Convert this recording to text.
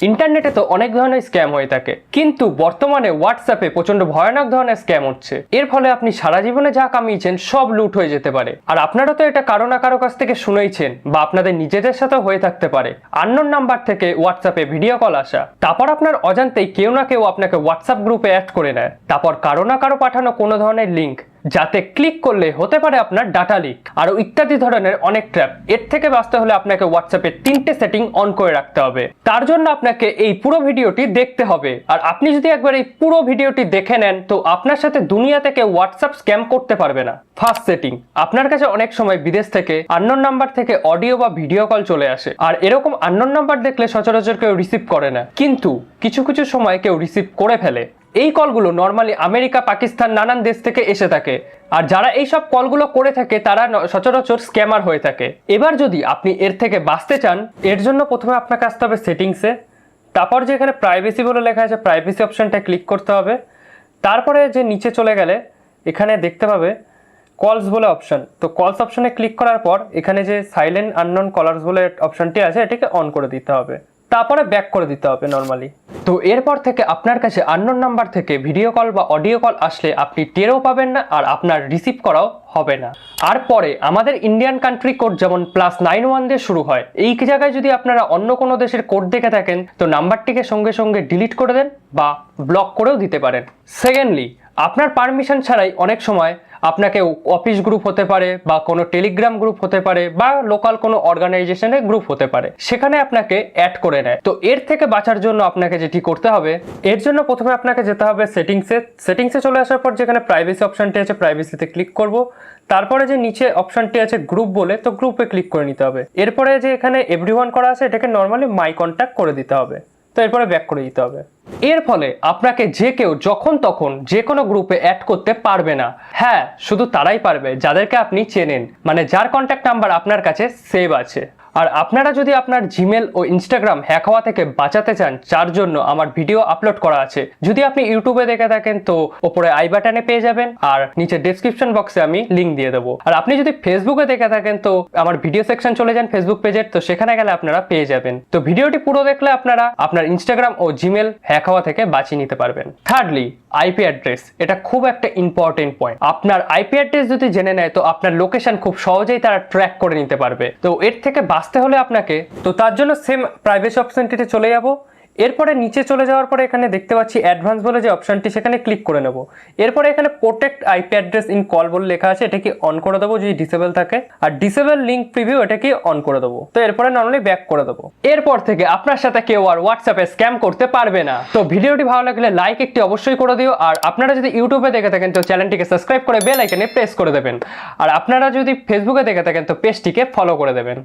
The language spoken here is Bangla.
ইন্টারনেটে তো অনেক ধরনের স্ক্যাম হয়ে থাকে, কিন্তু বর্তমানে হোয়াটসঅ্যাপে প্রচন্ড ভয়ানক ধরনের স্ক্যাম হচ্ছে। এর ফলে আপনি সারা জীবনে যা কামিয়েছেন সব লুট হয়ে যেতে পারে। আর আপনারা তো এটা কারো না কারো কাছ থেকে শুনেইছেন বা আপনাদের নিজেদের সাথে হয়ে থাকতে পারে। আননোন নাম্বার থেকে হোয়াটসঅ্যাপে ভিডিও কল আসা, তারপর আপনার অজান্তেই কেউ না কেউ আপনাকে হোয়াটসঅ্যাপ গ্রুপে অ্যাড করে নেয়, তারপর কারো না কারো পাঠানো কোনো ধরনের লিঙ্ক যাতে ক্লিক করলে হতে পারে আপনার ডাটা লিক, আরো ইত্যাদি ধরনের অনেক ট্র্যাপ। এর থেকে বাঁচতে হলে আপনাকে হোয়াটসঅ্যাপে 3টে সেটিং অন করে রাখতে হবে। তার জন্য আপনাকে এই পুরো ভিডিওটি দেখতে হবে। আর আপনি যদি একবার এই পুরো ভিডিওটি দেখে নেন তো আপনার সাথে দুনিয়া থেকে হোয়াটসঅ্যাপ স্ক্যাম করতে পারবে না। ফার্স্ট সেটিং, আপনার কাছে অনেক সময় বিদেশ থেকে আননোন নাম্বার থেকে অডিও বা ভিডিও কল চলে আসে, আর এরকম আননোন নাম্বার দেখলে সচরাচর কেউ রিসিভ করে না, কিন্তু কিছু কিছু সময় কেউ রিসিভ করে ফেলে। এই কলগুলো নর্মালি আমেরিকা, পাকিস্তান, নানান দেশ থেকে এসে থাকে, আর যারা এই সব কলগুলো করে থাকে তারা সচরাচর স্ক্যামার হয়ে থাকে। এবার যদি আপনি এর থেকে বাঁচতে চান, এর জন্য প্রথমে আপনাকে আসতে হবে সেটিংসে, তারপর যে এখানে প্রাইভেসি বলে লেখা আছে প্রাইভেসি অপশনটা ক্লিক করতে হবে। তারপরে যে নিচে চলে গেলে এখানে দেখতে পাবে কলস বলে অপশন, তো কলস অপশনে ক্লিক করার পর এখানে যে সাইলেন্ট আননোন কলার্স বলে অপশনটি আছে এটাকে অন করে দিতে হবে, তারপরে ব্যাক করে দিতে হবে নর্মালি। তো এরপর থেকে আপনার কাছে আননোন নাম্বার থেকে ভিডিও কল বা অডিও কল আসলে আপনি টেরও পাবেন না, আর আপনার রিসিভ করাও হবে না। আর পরে আমাদের ইন্ডিয়ান কান্ট্রি কোড যেমন +91 দিয়ে শুরু হয়, এই জায়গায় যদি আপনারা অন্য কোনো দেশের কোড দেখে থাকেন তো নাম্বারটিকে সঙ্গে সঙ্গে ডিলিট করে দেন বা ব্লক করেও দিতে পারেন। সেকেন্ডলি, আপনার পারমিশন ছাড়াই অনেক সময় আপনাকে অফিস গ্রুপ হতে পারে বা কোনো টেলিগ্রাম গ্রুপ হতে পারে বা লোকাল কোনো অর্গানাইজেশনের গ্রুপ হতে পারে, সেখানে আপনাকে অ্যাড করে নেয়। তো এর থেকে বাঁচার জন্য আপনাকে যেটি করতে হবে, এর জন্য প্রথমে আপনাকে যেতে হবে সেটিংসে চলে আসার পর যেখানে প্রাইভেসি অপশনটি আছে প্রাইভেসিতে ক্লিক করব। তারপরে যে নিচে অপশনটি আছে গ্রুপ বলে, তো গ্রুপে ক্লিক করে নিতে হবে। এরপরে যে এখানে এভরিওয়ান করা আছে এটাকে নর্মালি মাই কন্ট্যাক্ট করে দিতে হবে, তো এরপরে ব্যাক করে দিতে হবে। এর ফলে আপনাকে যে কেউ যখন তখন যে কোনো গ্রুপে অ্যাড করতে পারবে না। হ্যাঁ, শুধু তারাই পারবে যাদেরকে আপনি চেনেন, মানে যার কন্ট্যাক্ট নাম্বার আপনার কাছে সেভ আছে। আর আপনারা যদি আপনার জিমেল ও ইনস্টাগ্রাম হ্যাক হওয়া থেকে বাঁচাতে চান, যার জন্য আমার ভিডিও আপলোড করা আছে। যদি আপনি ইউটিউবে দেখে থাকেন তো ওপরে আই বাটনে পেয়ে যাবেন, আর নিচে ডেসক্রিপশন বক্সে আমি লিঙ্ক দিয়ে দেবো। আর আপনি যদি ফেসবুকে দেখে থাকেন তো আমার ভিডিও সেকশন চলে যান ফেসবুক পেজের, তো সেখানে গেলে আপনারা পেয়ে যাবেন। তো ভিডিওটি পুরো দেখলে আপনারা আপনার ইনস্টাগ্রাম ও জিমেল হ্যাক হওয়া থেকে বাঁচিয়ে নিতে পারবেন। থার্ডলি, আইপি অ্যাড্রেস, এটা খুব একটা ইম্পর্টেন্ট পয়েন্ট। আপনার আইপি অ্যাড্রেস যদি জেনে নেয় তো আপনার লোকেশন খুব সহজেই তারা ট্র্যাক করে নিতে পারবে। তো এর থেকে বাঁচতে হলে আপনাকে, তো তার জন্য সেম প্রাইভেসি অপশনটিতে চলে যাব। এরপরে নিচে চলে যাওয়ার পরে এখানে দেখতে পাচ্ছি অ্যাডভান্স বলে যে অপশনটি, সেখানে ক্লিক করে নেব। এরপরে এখানে protect IP address in call বলে লেখা আছে, এটাকে অন করে দেবো যদি ডিসেবল থাকে, আর ডিসেবল লিঙ্ক প্রিভিউ এটাকে অন করে দেবো। তো এরপরে নর্মালি ব্যাক করে দেবো। এরপর থেকে আপনার সাথে কেউ আর হোয়াটসঅ্যাপে স্ক্যাম করতে পারবে না। তো ভিডিওটি ভালো লাগলে লাইক একটি অবশ্যই করে দিও, আর আপনারা যদি ইউটিউবে দেখে থাকেন তো চ্যানেলটিকে সাবস্ক্রাইব করে বেল আইকনে প্রেস করে দেবেন, আর আপনারা যদি ফেসবুকে দেখে থাকেন তো পেজটিকে ফলো করে দেবেন।